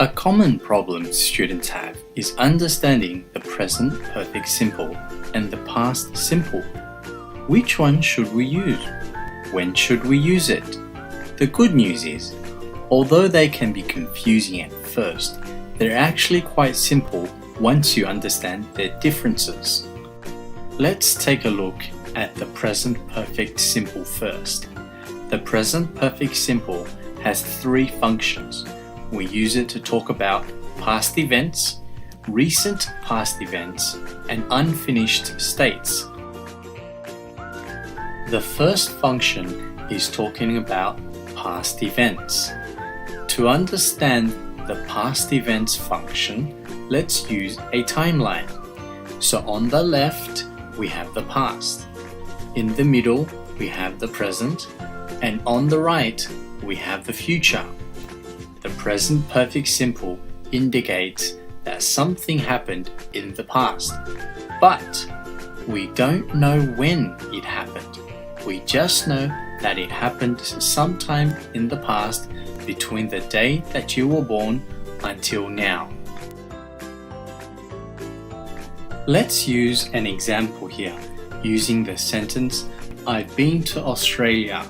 A common problem students have is understanding the present perfect simple and the past simple. Which one should we use? When should we use it? The good news is, although they can be confusing at first, they're actually quite simple once you understand their differences. Let's take a look at the present perfect simple first. The present perfect simple has three functions. We use it to talk about past events, recent past events, and unfinished states. The first function is talking about past events. To understand the past events function, let's use a timeline. So on the left, we have the past. In the middle, we have the present, and on the right, we have the future. The present perfect simple indicates that something happened in the past, but we don't know when it happened. We just know that it happened sometime in the past between the day that you were born until now. Let's use an example here using the sentence, I've been to Australia.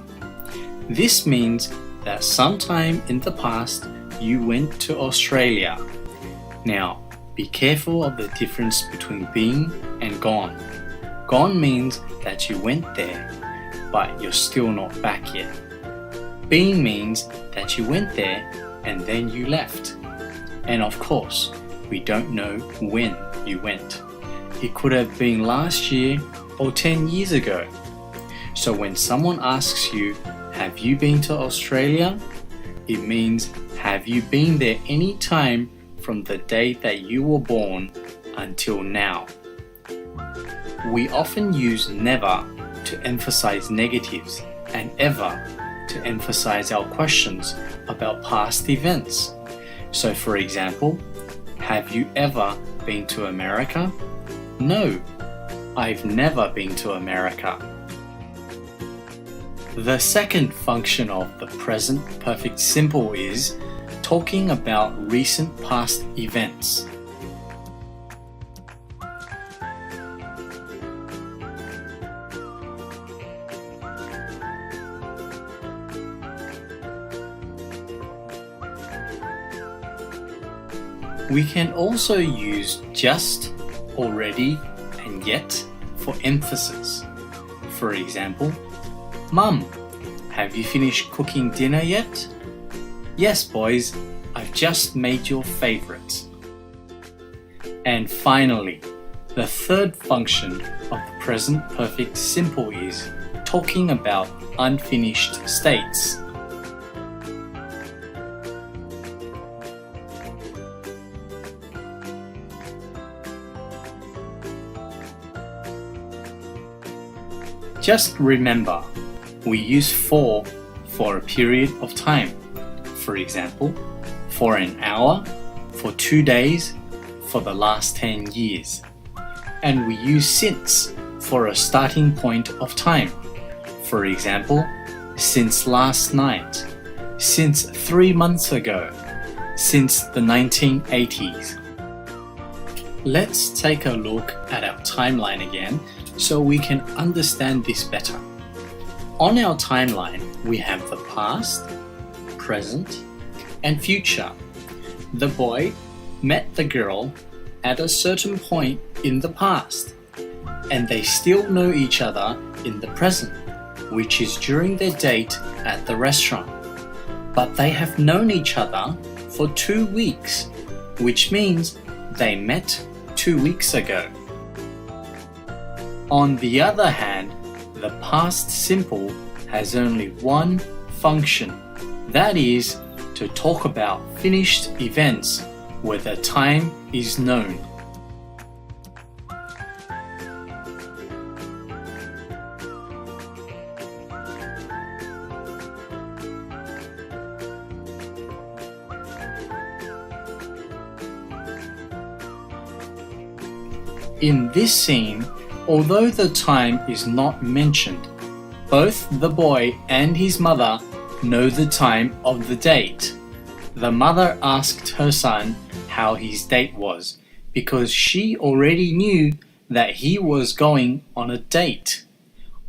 This means that sometime in the past you went to Australia. Now, be careful of the difference between been and gone. Gone means that you went there, but you're still not back yet. Been means that you went there and then you left. And of course, we don't know when you went. It could have been last year or 10 years ago. So when someone asks you, have you been to Australia? It means, have you been there any time from the day that you were born until now? We often use never to emphasize negatives and ever to emphasize our questions about past events. So for example, have you ever been to America? No, I've never been to America. The second function of the present perfect simple is talking about recent past events. We can also use just, already, and yet for emphasis. For example, Mum, have you finished cooking dinner yet? Yes, boys, I've just made your favorites. And finally, the third function of the present perfect simple is talking about unfinished states. Just remember, we use for a period of time. For example, for an hour, for 2 days, for the last 10 years. And we use since for a starting point of time. For example, since last night, since 3 months ago, since the 1980s. Let's take a look at our timeline again so we can understand this better. On our timeline, we have the past, present, and future. The boy met the girl at a certain point in the past, and they still know each other in the present, which is during their date at the restaurant. But they have known each other for 2 weeks, which means they met 2 weeks ago. On the other hand, the past simple has only one function, that is, to talk about finished events where the time is known. In this scene, although the time is not mentioned, both the boy and his mother know the time of the date. The mother asked her son how his date was because she already knew that he was going on a date.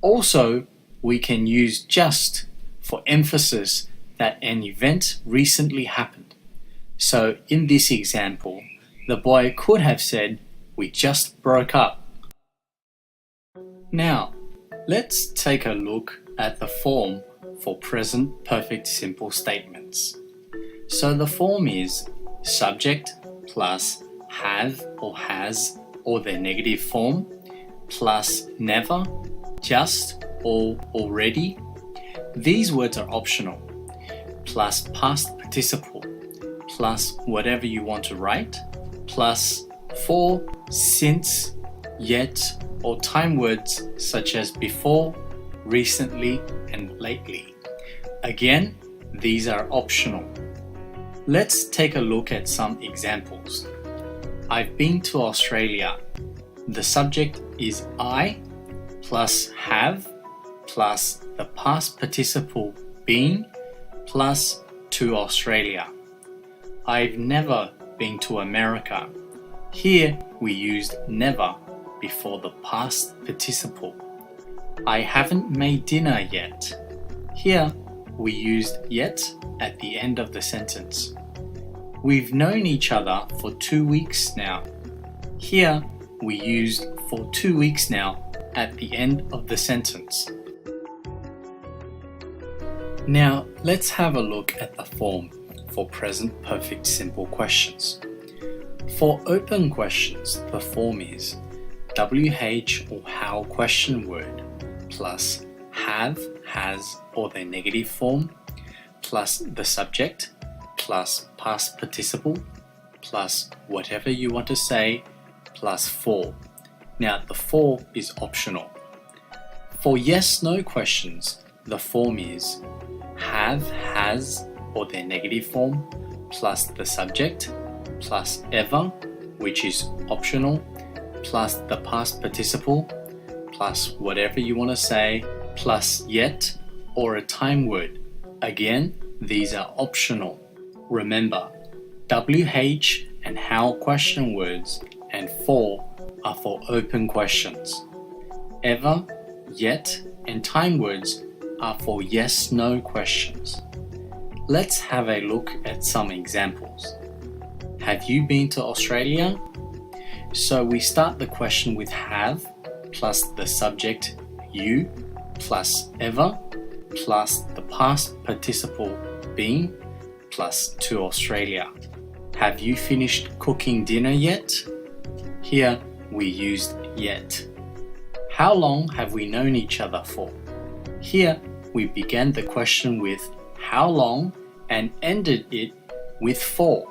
Also, we can use just for emphasis that an event recently happened. So in this example, the boy could have said, "We just broke up." Now, let's take a look at the form for present perfect simple statements. So the form is subject plus have or has or their negative form plus never, just or already. These words are optional, plus past participle, plus whatever you want to write, plus for, since, yet, or time words such as before, recently, and lately. Again, these are optional. Let's take a look at some examples. I've been to Australia. The subject is I plus have plus the past participle been plus to Australia. I've never been to America. Here we used never before the past participle. I haven't made dinner yet. Here we used yet at the end of the sentence. We've known each other for 2 weeks now. Here we used for 2 weeks now at the end of the sentence. Now let's have a look at the form for present perfect simple questions. For open questions, the form is WH or how question word plus have, has or their negative form plus the subject plus past participle plus whatever you want to say plus for. Now the for is optional. For yes/no questions, the form is have, has or their negative form plus the subject plus ever, which is optional, plus the past participle plus whatever you want to say plus yet or a time word. Again, these are optional. Remember, WH and how question words and for are for open questions. Ever, yet, and time words are for yes/no questions. Let's have a look at some examples. Have you been to Australia? So we start the question with have plus the subject you plus ever plus the past participle been plus to Australia. Have you finished cooking dinner yet? Here we used yet. How long have we known each other for? Here we began the question with how long and ended it with for.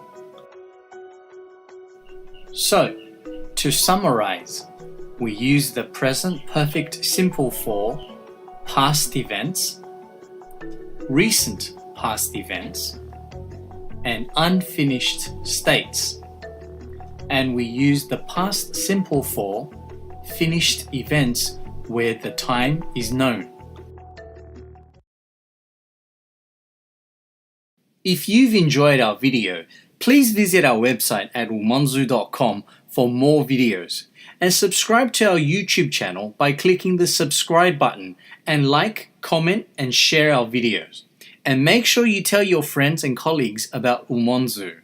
So, to summarize, we use the present perfect simple for past events, recent past events, and unfinished states. And we use the past simple for finished events where the time is known. If you've enjoyed our video, please visit our website at umonzu.com for more videos and subscribe to our YouTube channel by clicking the subscribe button and like, comment and share our videos. And make sure you tell your friends and colleagues about Umonzu.